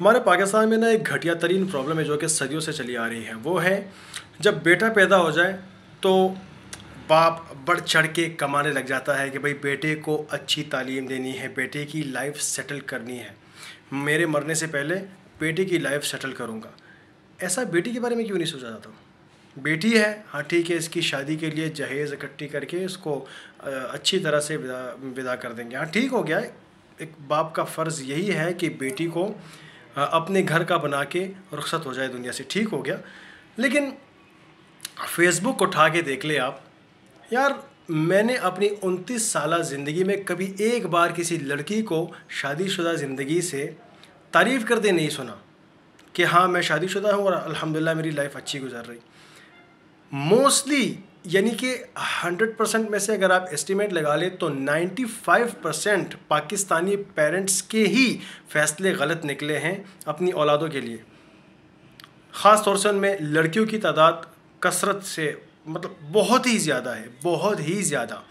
हमारे पाकिस्तान में ना एक घटिया तरीन प्रॉब्लम है जो कि सदियों से चली आ रही है। वो है जब बेटा पैदा हो जाए तो बाप बढ़ चढ़ के कमाने लग जाता है कि भाई बेटे को अच्छी तालीम देनी है, बेटे की लाइफ सेटल करनी है, मेरे मरने से पहले बेटे की लाइफ सेटल करूँगा। ऐसा बेटी के बारे में क्यों नहीं सोचा जाता? बेटी है, हाँ ठीक है, इसकी शादी के लिए जहेज़ इकट्ठी करके इसको अच्छी तरह से विदा विदा कर देंगे, हाँ ठीक हो गया। एक बाप का फ़र्ज़ यही है कि बेटी को अपने घर का बना के रुखसत हो जाए दुनिया से, ठीक हो गया। लेकिन फेसबुक उठा के देख ले आप यार, मैंने अपनी 29 साला ज़िंदगी में कभी एक बार किसी लड़की को शादीशुदा ज़िंदगी से तारीफ़ करते नहीं सुना कि हाँ मैं शादीशुदा हूँ और अल्हम्दुलिल्लाह मेरी लाइफ अच्छी गुजर रही। मोस्टली यानी कि 100% में से अगर आप एस्टिमेट लगा लें तो 95% पाकिस्तानी पेरेंट्स के ही फ़ैसले गलत निकले हैं अपनी औलादों के लिए। ख़ास तौर से उनमें लड़कियों की तादाद कसरत से मतलब बहुत ही ज़्यादा है, बहुत ही ज़्यादा।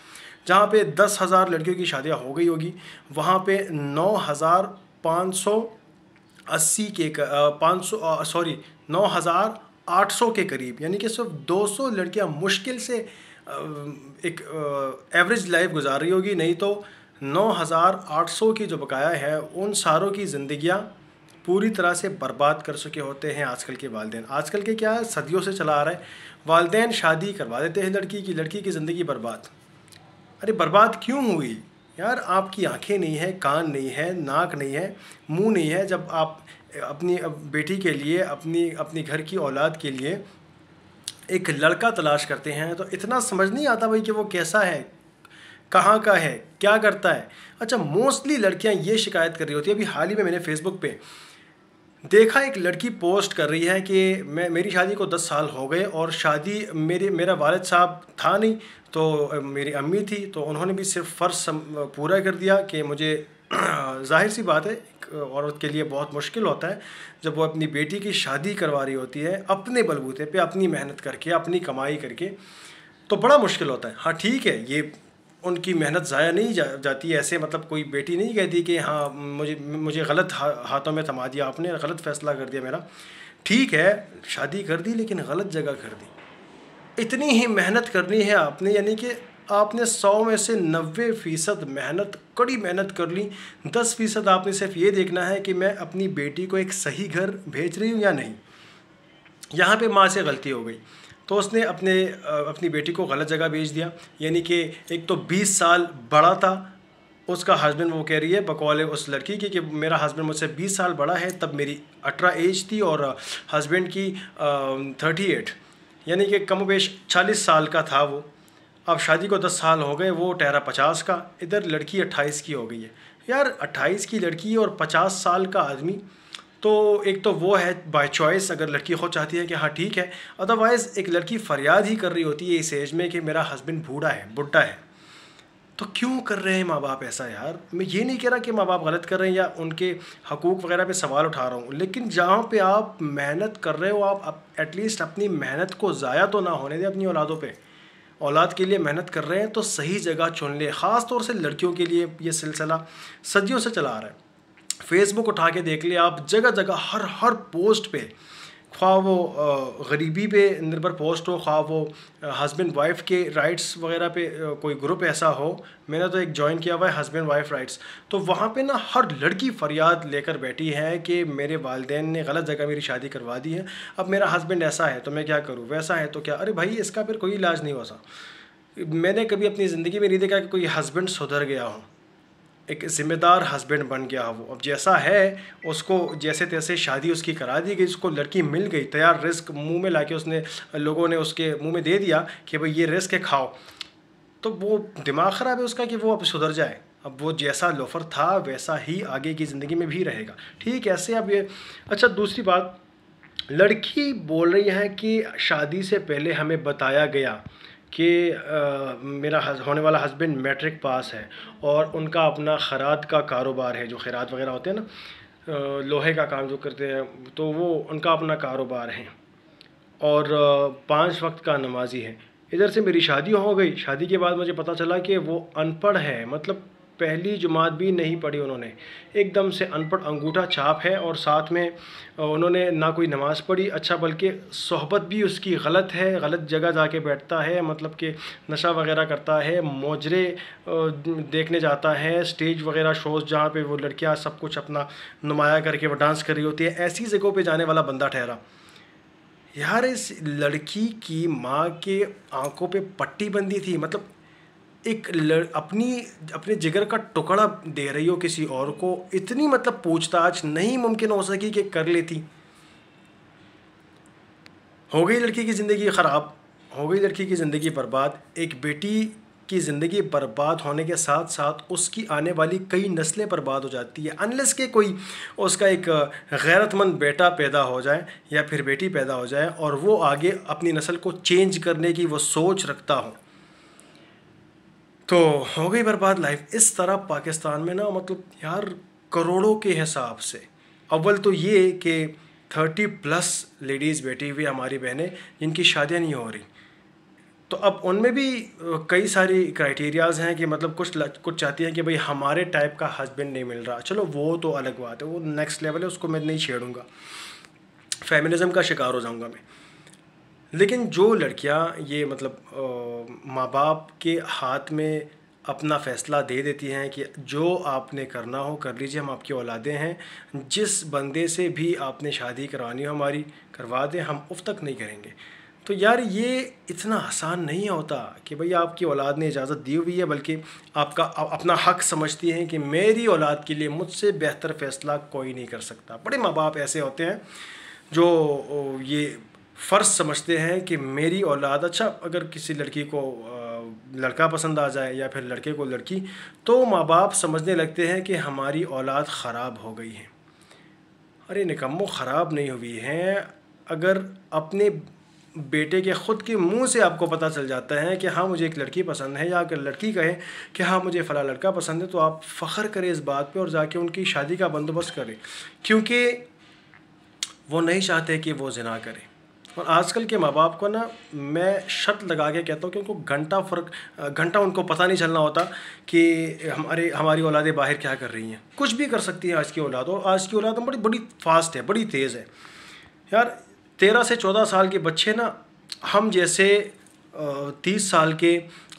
जहाँ पे 10,000 लड़कियों की शादियाँ हो गई होगी, वहाँ पे 9,580 के 500 सॉरी 9,800 के करीब, यानी कि सिर्फ 200 लड़कियाँ मुश्किल से एक एवरेज लाइफ गुजार रही होगी, नहीं तो 9,800 की जो बकाया है उन सारों की ज़िंदगियाँ पूरी तरह से बर्बाद कर चुके होते हैं आजकल के वालिदैन। आजकल के क्या है, सदियों से चला आ रहा है, वालिदैन शादी करवा देते हैं लड़की की ज़िंदगी बर्बाद। अरे बर्बाद क्यों हुई यार? आपकी आंखें नहीं है, कान नहीं है, नाक नहीं है, मुंह नहीं है। जब आप अपनी बेटी के लिए, अपनी घर की औलाद के लिए एक लड़का तलाश करते हैं तो इतना समझ नहीं आता भाई कि वो कैसा है, कहाँ का है, क्या करता है। अच्छा, मोस्टली लड़कियां ये शिकायत कर रही होती है। अभी हाल ही में मैंने फेसबुक पे देखा, एक लड़की पोस्ट कर रही है कि मेरी शादी को 10 साल हो गए और शादी मेरा वालिद साहब था नहीं, तो मेरी अम्मी थी, तो उन्होंने भी सिर्फ फ़र्ज़ पूरा कर दिया कि मुझे ज़ाहिर सी बात है एक औरत के लिए बहुत मुश्किल होता है जब वो अपनी बेटी की शादी करवा रही होती है अपने बलबूते पे, अपनी मेहनत करके, अपनी कमाई करके, तो बड़ा मुश्किल होता है। हाँ ठीक है, ये उनकी मेहनत ज़ाया नहीं जाती है। ऐसे मतलब कोई बेटी नहीं कहती कि हाँ मुझे गलत हाथों में थमा दिया आपने, गलत फ़ैसला कर दिया मेरा। ठीक है, शादी कर दी लेकिन गलत जगह कर दी। इतनी ही मेहनत करनी है आपने, यानी कि आपने 100 में से 90% मेहनत, कड़ी मेहनत कर ली, 10% आपने सिर्फ ये देखना है कि मैं अपनी बेटी को एक सही घर भेज रही हूँ या नहीं। यहाँ पे माँ से गलती हो गई तो उसने अपनी बेटी को गलत जगह भेज दिया। यानी कि एक तो 20 साल बड़ा था उसका हस्बैंड, वो कह रही है बकौल उस लड़की की कि मेरा हस्बैंड मुझसे 20 साल बड़ा है, तब मेरी 18 एज थी और हस्बैंड की 38, यानी कि कम बेश 40 साल का था वो। अब शादी को 10 साल हो गए, वो ठहरा 50 का, इधर लड़की 28 की हो गई है। यार 28 की लड़की और 50 साल का आदमी, तो एक तो वो है बाय चॉइस, अगर लड़की खुद चाहती है कि हाँ ठीक है, अदरवाइज़ एक लड़की फ़रियाद ही कर रही होती है इस एज में कि मेरा हस्बैंड बूढ़ा है, बुढ़ा है। तो क्यों कर रहे हैं माँ बाप ऐसा यार? मैं ये नहीं कह रहा कि माँ बाप गलत कर रहे हैं या उनके हकूक़ वगैरह पे सवाल उठा रहा हूँ, लेकिन जहाँ पे आप मेहनत कर रहे हो, आप एटलीस्ट अपनी मेहनत को ज़ाया तो ना होने दें अपनी औलादों पे। औलाद के लिए मेहनत कर रहे हैं तो सही जगह चुन ले। ख़ास तौर से लड़कियों के लिए ये सिलसिला सदियों से चला आ रहा है। फेसबुक उठा के देख लिया आप, जगह जगह हर पोस्ट पे, ख्वाह वो गरीबी पे निर्भर पोस्ट हो, ख्वाह वो हस्बैंड वाइफ के राइट्स वगैरह पे कोई ग्रुप ऐसा हो। मैंने तो एक ज्वाइन किया हुआ है हस्बैंड वाइफ राइट्स, तो वहाँ पे ना हर लड़की फरियाद लेकर बैठी है कि मेरे वालिदैन ने गलत जगह मेरी शादी करवा दी है, अब मेरा हस्बैंड ऐसा है तो मैं क्या करूँ, वैसा है तो क्या। अरे भाई, इसका फिर कोई इलाज नहीं हो सकता। मैंने कभी अपनी ज़िंदगी में नहीं देखा कि कोई हस्बैंड सुधर गया हो, एक ज़िम्मेदार हस्बैंड बन गया वो। अब जैसा है उसको जैसे तैसे शादी उसकी करा दी गई, उसको लड़की मिल गई, तैयार रिस्क मुंह में लाके उसने, लोगों ने उसके मुंह में दे दिया कि भाई ये रिस्क है, खाओ। तो वो दिमाग ख़राब है उसका कि वो अब सुधर जाए। अब वो जैसा लोफर था वैसा ही आगे की ज़िंदगी में भी रहेगा। ठीक, ऐसे अब ये। अच्छा, दूसरी बात, लड़की बोल रही है कि शादी से पहले हमें बताया गया कि मेरा होने वाला हस्बैंड मैट्रिक पास है और उनका अपना खैरात का कारोबार है, जो खैरात वगैरह होते हैं ना, लोहे का काम जो करते हैं, तो वो उनका अपना कारोबार है और 5 वक्त का नमाजी है। इधर से मेरी शादी हो गई, शादी के बाद मुझे पता चला कि वो अनपढ़ है। मतलब पहली जुमात भी नहीं पढ़ी उन्होंने, एकदम से अनपढ़ अंगूठा छाप है, और साथ में उन्होंने ना कोई नमाज़ पढ़ी, अच्छा बल्कि सोहबत भी उसकी गलत है, गलत जगह जाके बैठता है, मतलब कि नशा वगैरह करता है, मोजरे देखने जाता है, स्टेज वगैरह शोज़ जहाँ पे वो लड़कियाँ सब कुछ अपना नुमाया करके वो डांस कर रही होती है, ऐसी जगहों पे जाने वाला बंदा ठहरा। यार इस लड़की की माँ के आंखों पे पट्टी बंधी थी, मतलब एक अपने जिगर का टुकड़ा दे रही हो किसी और को, इतनी मतलब पूछताछ नहीं मुमकिन हो सकी कि कर लेती। हो गई लड़की की ज़िंदगी ख़राब, हो गई लड़की की ज़िंदगी बर्बाद। एक बेटी की ज़िंदगी बर्बाद होने के साथ साथ उसकी आने वाली कई नस्लें बर्बाद हो जाती है, अनलेस के कोई उसका एक गैरतमंद बेटा पैदा हो जाए या फिर बेटी पैदा हो जाए और वो आगे अपनी नस्ल को चेंज करने की वो सोच रखता हो, तो हो गई बर्बाद लाइफ। इस तरह पाकिस्तान में ना, मतलब यार करोड़ों के हिसाब से, अव्वल तो ये कि 30+ लेडीज़ बैठी हुई हमारी बहनें जिनकी शादियां नहीं हो रही, तो अब उनमें भी कई सारी क्राइटेरियाज़ हैं कि मतलब कुछ चाहती हैं कि भाई हमारे टाइप का हस्बैंड नहीं मिल रहा। चलो वो तो अलग बात है, वो नेक्स्ट लेवल है, उसको मैं नहीं छेड़ूंगा, फेमिनिज़म का शिकार हो जाऊंगा मैं। लेकिन जो लड़कियां ये मतलब माँ बाप के हाथ में अपना फ़ैसला दे देती हैं कि जो आपने करना हो कर लीजिए, हम आपकी औलादें हैं, जिस बंदे से भी आपने शादी करवानी हो हमारी करवा दें, हम उफ़ तक नहीं करेंगे। तो यार ये इतना आसान नहीं होता कि भाई आपकी औलाद ने इजाज़त दी हुई है, बल्कि आपका अपना हक़ समझती हैं कि मेरी औलाद के लिए मुझसे बेहतर फ़ैसला कोई नहीं कर सकता। बड़े माँ बाप ऐसे होते हैं जो ये फ़र्ज़ समझते हैं कि मेरी औलाद, अच्छा अगर किसी लड़की को लड़का पसंद आ जाए या फिर लड़के को लड़की, तो माँ बाप समझने लगते हैं कि हमारी औलाद ख़राब हो गई है। अरे निकम्मो, ख़राब नहीं हुई हैं। अगर अपने बेटे के ख़ुद के मुंह से आपको पता चल जाता है कि हाँ मुझे एक लड़की पसंद है, या अगर लड़की कहे कि हाँ मुझे फ़ला लड़का पसंद है, तो आप फ़ख्र करें इस बात पे और जाके उनकी शादी का बंदोबस्त करें, क्योंकि वो नहीं चाहते कि वो ज़िना करें। और आजकल के माँ बाप को ना, मैं शर्त लगा के कहता हूँ कि उनको घंटा उनको पता नहीं चलना होता कि हमारी औलादें बाहर क्या कर रही हैं। कुछ भी कर सकती है आज की औलाद, और आज की औलाद बड़ी बड़ी फास्ट है, बड़ी तेज़ है। यार 13 से 14 साल के बच्चे ना हम जैसे 30 साल के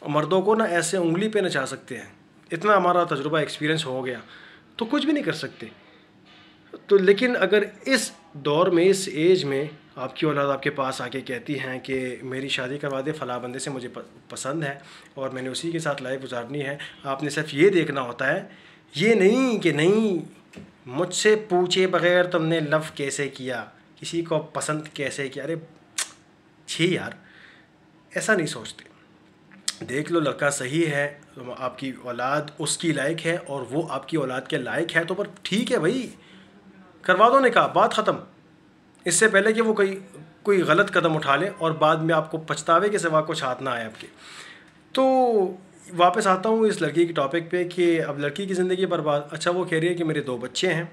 मर्दों को ना ऐसे उंगली पे नचा सकते हैं, इतना हमारा तजुर्बा एक्सपीरियंस हो गया, तो कुछ भी नहीं कर सकते। तो लेकिन अगर इस दौर में, इस एज में आपकी औलाद आपके पास आके कहती हैं कि मेरी शादी करवा दे, फ़लाँ बंदे से मुझे पसंद है और मैंने उसी के साथ लाइफ गुजारनी है, आपने सिर्फ ये देखना होता है, ये नहीं कि नहीं मुझसे पूछे बग़ैर तुमने लव कैसे किया, किसी को पसंद कैसे किया। अरे छी यार, ऐसा नहीं सोचते। देख लो लड़का सही है, तो आपकी औलाद उसकी लायक है और वो आपकी औलाद के लायक है, तो पर ठीक है भाई, करवा दो निकाह, बात ख़त्म। इससे पहले कि वो कोई गलत कदम उठा ले और बाद में आपको पछतावे के सिवा कुछ हाथ ना आए आपके। तो वापस आता हूँ इस लड़की के टॉपिक पे कि अब लड़की की ज़िंदगी बर्बाद। अच्छा वो कह रही है कि मेरे 2 बच्चे हैं,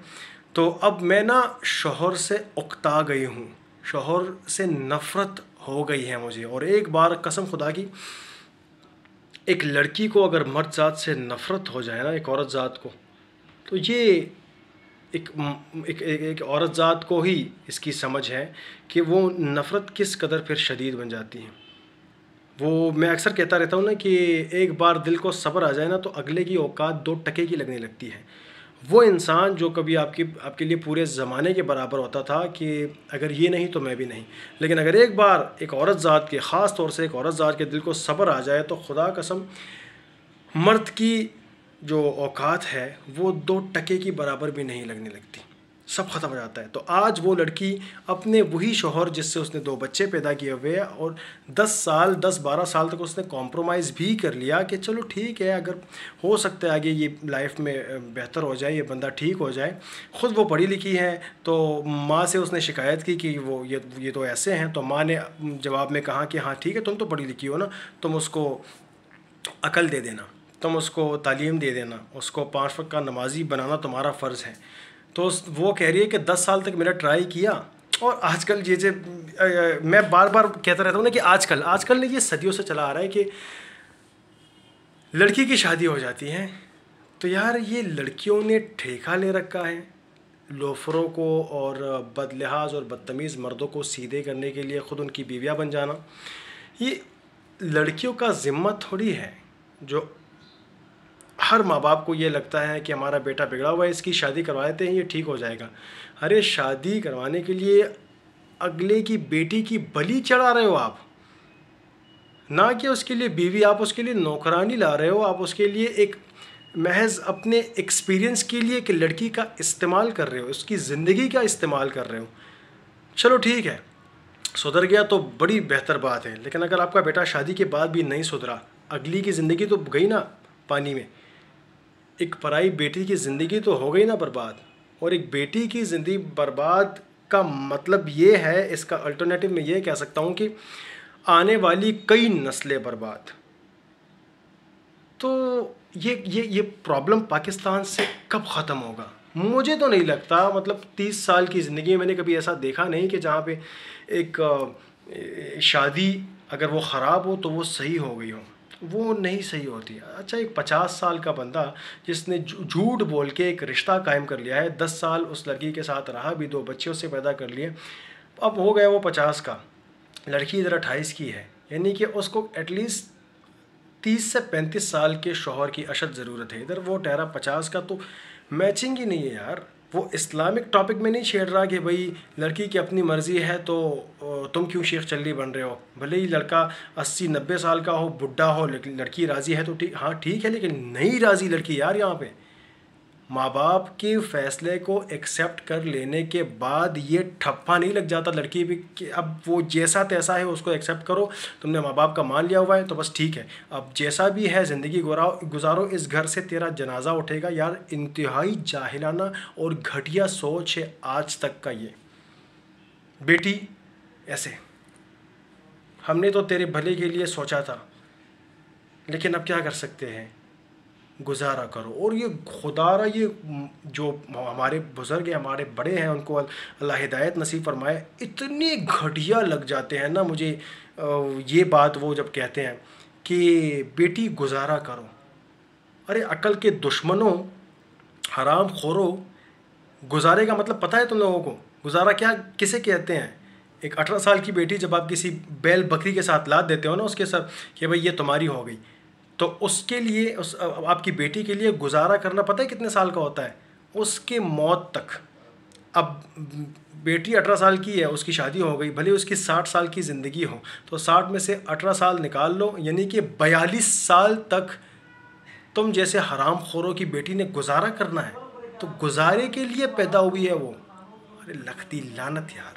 तो अब मैं ना शौहर से उकता गई हूँ, शौहर से नफ़रत हो गई है मुझे। और एक बार कसम खुदा की, एक लड़की को अगर मर्द ज़ात से नफ़रत हो जाए ना, एक औरत ज़ात को, तो ये एक औरत ज़ात को ही इसकी समझ है कि वो नफ़रत किस कदर फिर शदीद बन जाती है। वो मैं अक्सर कहता रहता हूँ ना कि एक बार दिल को सब्र आ जाए ना, तो अगले की औकात 2 टके की लगने लगती है। वो इंसान जो कभी आपके लिए पूरे ज़माने के बराबर होता था कि अगर ये नहीं तो मैं भी नहीं, लेकिन अगर एक बार एक औरत ज़ात के, ख़ास तौर से एक औरत ज़ात के दिल को सब्र आ जाए, तो खुदा कसम मर्द की जो औकात है वो 2 टके की बराबर भी नहीं लगने लगती, सब ख़त्म हो जाता है। तो आज वो लड़की अपने वही शौहर जिससे उसने 2 बच्चे पैदा किए हुए हैं, और 10-12 साल तक उसने कॉम्प्रोमाइज़ भी कर लिया कि चलो ठीक है, अगर हो सकता है आगे ये लाइफ में बेहतर हो जाए, ये बंदा ठीक हो जाए। ख़ुद वो पढ़ी लिखी है, तो माँ से उसने शिकायत की कि वो ये तो ऐसे हैं, तो माँ ने जवाब में कहा कि हाँ ठीक है, तुम तो पढ़ी लिखी हो ना, तुम उसको अकल दे देना, तुम उसको तालीम दे देना, उसको 5 वक्त का नमाजी बनाना तुम्हारा फ़र्ज़ है। तो वो कह रही है कि 10 साल तक मैंने ट्राई किया, और आजकल ये मैं बार बार कहता रहता हूँ ना कि आजकल ने ये सदियों से चला आ रहा है कि लड़की की शादी हो जाती है, तो यार ये लड़कियों ने ठेका ले रखा है लोफरों को और बदलिहाज और बदतमीज़ मर्दों को सीधे करने के लिए ख़ुद उनकी बीवियाँ बन जाना। ये लड़कियों का ज़िम्मा थोड़ी है। जो हर माँ बाप को ये लगता है कि हमारा बेटा बिगड़ा हुआ है, इसकी शादी करवा देते हैं, ये ठीक हो जाएगा। अरे शादी करवाने के लिए अगले की बेटी की बलि चढ़ा रहे हो आप, ना कि उसके लिए बीवी, आप उसके लिए नौकरानी ला रहे हो, आप उसके लिए एक महज अपने एक्सपीरियंस के लिए एक लड़की का इस्तेमाल कर रहे हो, उसकी ज़िंदगी का इस्तेमाल कर रहे हो। चलो ठीक है, सुधर गया तो बड़ी बेहतर बात है, लेकिन अगर आपका बेटा शादी के बाद भी नहीं सुधरा, अगली की ज़िंदगी तो गई ना पानी में, एक पराई बेटी की ज़िंदगी तो हो गई ना बर्बाद। और एक बेटी की ज़िंदगी बर्बाद का मतलब ये है, इसका अल्टरनेटिव मैं ये कह सकता हूँ कि आने वाली कई नस्लें बर्बाद। तो ये प्रॉब्लम पाकिस्तान से कब ख़त्म होगा? मुझे तो नहीं लगता। मतलब 30 साल की ज़िंदगी में मैंने कभी ऐसा देखा नहीं कि जहाँ पे एक शादी अगर वो ख़राब हो तो वो सही हो गई हो, वो नहीं सही होती। अच्छा, एक 50 साल का बंदा जिसने झूठ बोल के एक रिश्ता कायम कर लिया है, 10 साल उस लड़की के साथ रहा भी, 2 बच्चे उससे पैदा कर लिए, अब हो गया वो 50 का, लड़की इधर 28 की है, यानी कि उसको एटलीस्ट 30 से 35 साल के शौहर की अशद ज़रूरत है। इधर वो ठहरा 50 का, तो मैचिंग ही नहीं है यार। वो इस्लामिक टॉपिक में नहीं छेड़ रहा कि भाई लड़की की अपनी मर्ज़ी है तो तुम क्यों शेख चल्ली बन रहे हो। भले ही लड़का 80-90 साल का हो, बुढ़ा हो, लेकिन लड़की राज़ी है तो ठीक, हाँ ठीक है, लेकिन नहीं राज़ी लड़की यार। यहाँ पे माँ बाप के फ़ैसले को एक्सेप्ट कर लेने के बाद ये ठप्पा नहीं लग जाता लड़की भी कि अब वो जैसा तैसा है उसको एक्सेप्ट करो, तुमने माँ बाप का मान लिया हुआ है तो बस ठीक है, अब जैसा भी है ज़िंदगी गुजारो, इस घर से तेरा जनाजा उठेगा। यार इंतहाई जाहिलाना और घटिया सोच है आज तक का ये। बेटी ऐसे, हमने तो तेरे भले के लिए सोचा था, लेकिन अब क्या कर सकते हैं, गुजारा करो। और ये खुदारा, ये जो हमारे बुज़ुर्ग हैं, हमारे बड़े हैं, उनको अल्लाह हिदायत नसीब फरमाए, इतने घटिया लग जाते हैं ना मुझे ये बात वो जब कहते हैं कि बेटी गुजारा करो। अरे अकल के दुश्मनों, हराम खोरो, गुजारे का मतलब पता है तुम लोगों को? गुजारा क्या किसे कहते हैं? एक 18 साल की बेटी जब आप किसी बैल बकरी के साथ लाद देते हो ना उसके साथ कि भाई ये तुम्हारी हो गई, तो उसके लिए, उस आपकी बेटी के लिए गुजारा करना पता है कितने साल का होता है? उसके मौत तक। अब बेटी 18 साल की है, उसकी शादी हो गई, भले उसकी 60 साल की ज़िंदगी हो, तो 60 में से 18 साल निकाल लो, यानी कि 42 साल तक तुम जैसे हराम खोरों की बेटी ने गुजारा करना है। तो गुजारे के लिए पैदा हुई है वो। अरे लखती लानत यार।